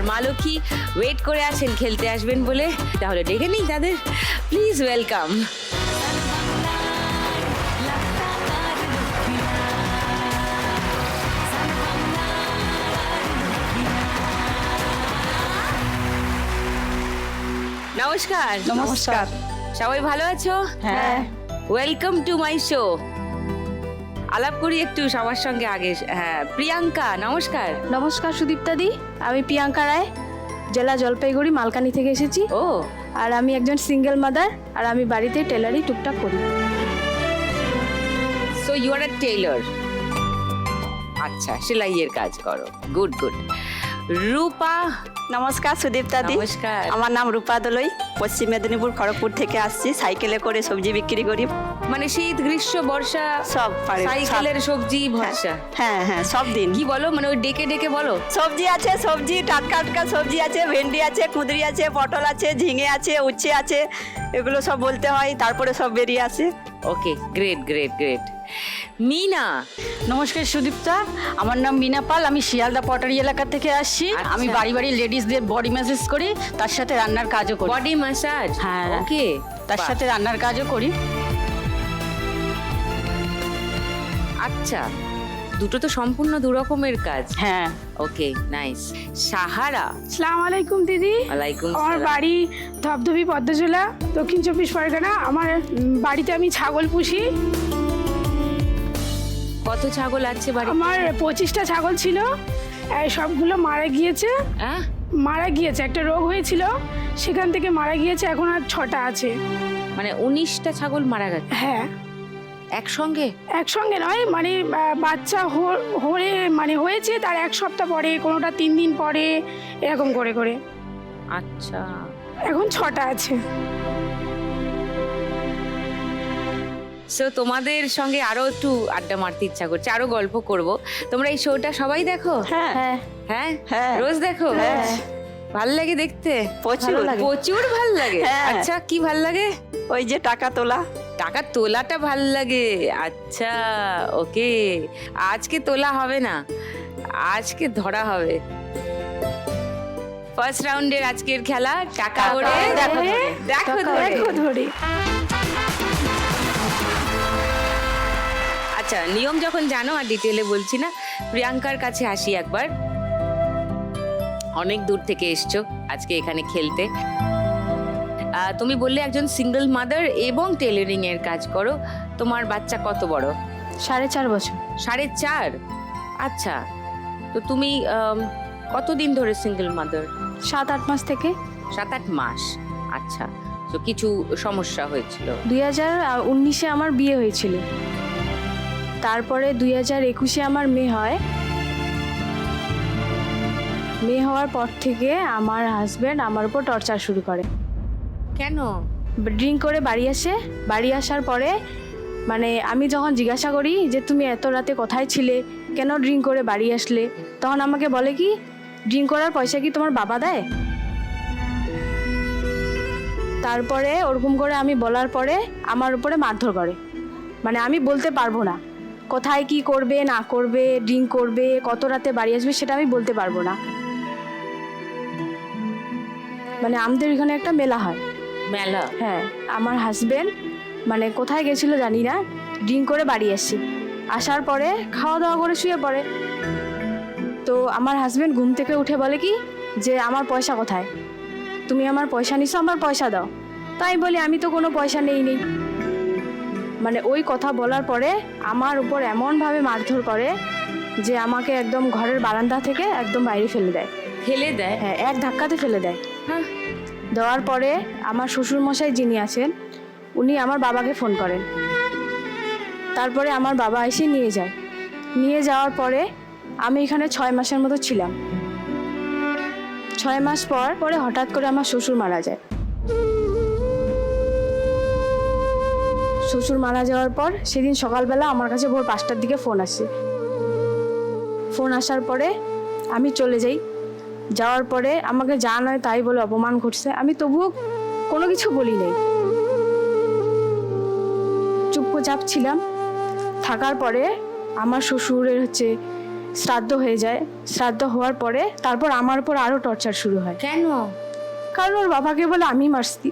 মা লক্ষ্মী ওয়েট করে আছেন খেলতে আসবেন বলে, তাহলে ডেকে নিই তাদের। Please welcome. নমস্কার। নমস্কার। সবাই ভালো আছো? হ্যাঁ। Welcome to my show. আলাপ করি একটু সবার সঙ্গে আগে। হ্যাঁ, প্রিয়াঙ্কা নমস্কার। নমস্কার সুদীপ্তা দি, আমি প্রিয়াঙ্কা রায়, জেলা জলপাইগুড়ি মালকানি থেকে এসেছি। ও, আর আমি একজন সিঙ্গেল মাদার, আর আমি বাড়িতে টেলারি টুকটাক করি। So you are a tailor. আচ্ছা, সেলাইয়ের কাজ করো। Good good. রূপা নমস্কার সুদীপ্তা দি, নমস্কার। আমার নাম রূপা দলই, পশ্চিম মেদিনীপুর খড়গপুর থেকে আসছি। সাইকেলে করে সবজি বিক্রি করি, মানে শীত গ্রীষ্ম বর্ষা সব পারে। সাইকেলের সবজি ভরসা। হ্যাঁ হ্যাঁ, সব দিন। কি বলো, মানে ওই ডেকে ডেকে বলো? সবজি আছে, সবজি টাটকা টাটকা সবজি আছে, ভেন্ডি আছে, কুঁদরি আছে, পটল আছে, ঝিঙে আছে, উচ্ছে আছে, এগুলো সব বলতে হয়, তারপরে সব বেরিয়ে আসে। ওকে, গ্রেট গ্রেট গ্রেট। মিনা নমস্কার সুদীপ্তা, আমার নাম মিনা পাল, আমি শিয়ালদা পটারি এলাকা থেকে আসছি। আচ্ছা। আমি বাড়ি বাড়ি লেডিসদের বডি ম্যাসাজ করি, তার সাথে রান্নার কাজও করি। Body massage? হ্যাঁ। ওকে, তার সাথে রান্নার কাজও করি। আচ্ছা, দুটো তো সম্পূর্ণ দু রকমের কাজ। হ্যাঁ। ওকে, নাইস। সাহারা আসসালামু আলাইকুম দিদি। ওয়ালাইকুম আমার সালাম। বাড়ি ধবধবি পদ্মজোলা, দক্ষিণ চব্বিশ পরগনা। আমার বাড়িতে আমি ছাগল পুষি। কত ছাগল আছে বাড়ি? আমার 25টা ছাগল ছিল, এই সবগুলো মারা গিয়েছে। হ্যাঁ, মারা গিয়েছে, একটা রোগ হয়েছিল, সেখান থেকে মারা গিয়েছে। এখন আর 6টা আছে। মানে 19টা ছাগল মারা গেছে হ্যাঁ, একসঙ্গে? একসঙ্গে নয়, মানে বাচ্চা হয়েছে তার 1 সপ্তাহ পরে, কোনোটা 3 দিন পরে, এরকম করে করে আচ্ছা। এখন 6টা আছে। সো তোমাদের সঙ্গে আরো একটু আড্ডা মারতে ইচ্ছা করছে, আরো গল্প করব। তোমরা এই শোটা সবাই দেখো? হ্যাঁ হ্যাঁ, হ্যাঁ, হ্যাঁ। রোজ দেখো? হ্যাঁ। ভাল লাগে দেখতে? প্রচুর। ভালো লাগে। প্রচুর ভাল লাগে। হ্যাঁ। আচ্ছা, কি ভাল লাগে? ওই যে টাকা তোলা। টাকা তোলাটা ভাল লাগে। আচ্ছা, ওকে। আজকে তোলা হবে না, আজকে ধরা হবে। ফার্স্ট রাউন্ডের আজকের খেলা টাকা ওড়ে দেখো ধরে। দেখো ধরে। দেখো ধরে। আচ্ছা, নিয়ম যখন জানো আর ডিটেলে বলছি না, প্রিয়াঙ্কার কাছে আসি একবার। অনেক দূর থেকে এসছো আজকে এখানে খেলতে। তুমি বললে একজন সিঙ্গেল মাদার এবং টেলারিং এর কাজ করো। তোমার বাচ্চা কত বড়? 4.5 বছর। 4.5? আচ্ছা, তো তুমি কতদিন ধরে সিঙ্গেল মাদার? 7-8 মাস থেকে। 7-8 মাস। আচ্ছা, তো কিছু সমস্যা হয়েছিল? 2019-এ আমার বিয়ে হয়েছিল, তারপরে 2021-এ আমার মেয়ে হয়। মেয়ে হওয়ার পর থেকে আমার হাজব্যান্ড আমার উপর টর্চার শুরু করে। কেন? ড্রিঙ্ক করে বাড়ি আসে, বাড়ি আসার পরে মানে আমি যখন জিজ্ঞাসা করি যে তুমি এত রাতে কোথায় ছিলে, কেন ড্রিঙ্ক করে বাড়ি আসলে, তখন আমাকে বলে কি ড্রিঙ্ক করার পয়সা কি তোমার বাবা দেয়? তারপরে ওরকম করে আমি বলার পরে আমার উপরে মারধর করে। মানে আমি বলতে পারবো না কোথায় কি করবে না করবে, ড্রিঙ্ক করবে, কত রাতে বাড়ি আসবে, সেটা আমি বলতে পারবো না। মানে আমাদের এখানে একটা মেলা হয়। মেলা? হ্যাঁ, আমার হাজবেন্ড মানে কোথায় গেছিল জানি না, ড্রিঙ্ক করে বাড়ি আসছি, আসার পরে খাওয়া দাওয়া করে শুয়ে পড়ে। তো আমার হাজবেন্ড ঘুম থেকে উঠে বলে কি যে আমার পয়সা কোথায়, তুমি আমার পয়সা নিছো, আমার পয়সা দাও। তাই বলি আমি তো কোনো পয়সা নেই। মানে ওই কথা বলার পরে আমার উপর এমনভাবে মারধর করে যে আমাকে একদম ঘরের বারান্দা থেকে একদম বাইরে ফেলে দেয়। ফেলে দেয়? হ্যাঁ, এক ধাক্কাতে ফেলে দেয়। হ্যাঁ। দেওয়ার পরে আমার শ্বশুরমশাই যিনি আছেন, উনি আমার বাবাকে ফোন করেন। তারপরে আমার বাবা এসে নিয়ে যায়। নিয়ে যাওয়ার পরে আমি এখানে 6 মাসের মতো ছিলাম। 6 মাস পরে হঠাৎ করে আমার শ্বশুর মারা যায়। শ্বশুর মারা যাওয়ার পর সেদিন সকালবেলা আমার কাছে ভোর 5টার দিকে ফোন আসে। ফোন আসার পরে আমি চলে যাই। যাওয়ার পরে আমাকে যা নয় তাই বলে অপমান করছে। আমি তবুও কোনো কিছু বলি নাই, চুপচাপ ছিলাম। থাকার পরে আমার শ্বশুরের শ্রাদ্ধ হয়ে যায়। শ্রাদ্ধ হওয়ার পরে তারপর আমার উপর আরও টর্চার শুরু হয়, কেন? কারণ ওর বাবাকে বলে আমি মারছি।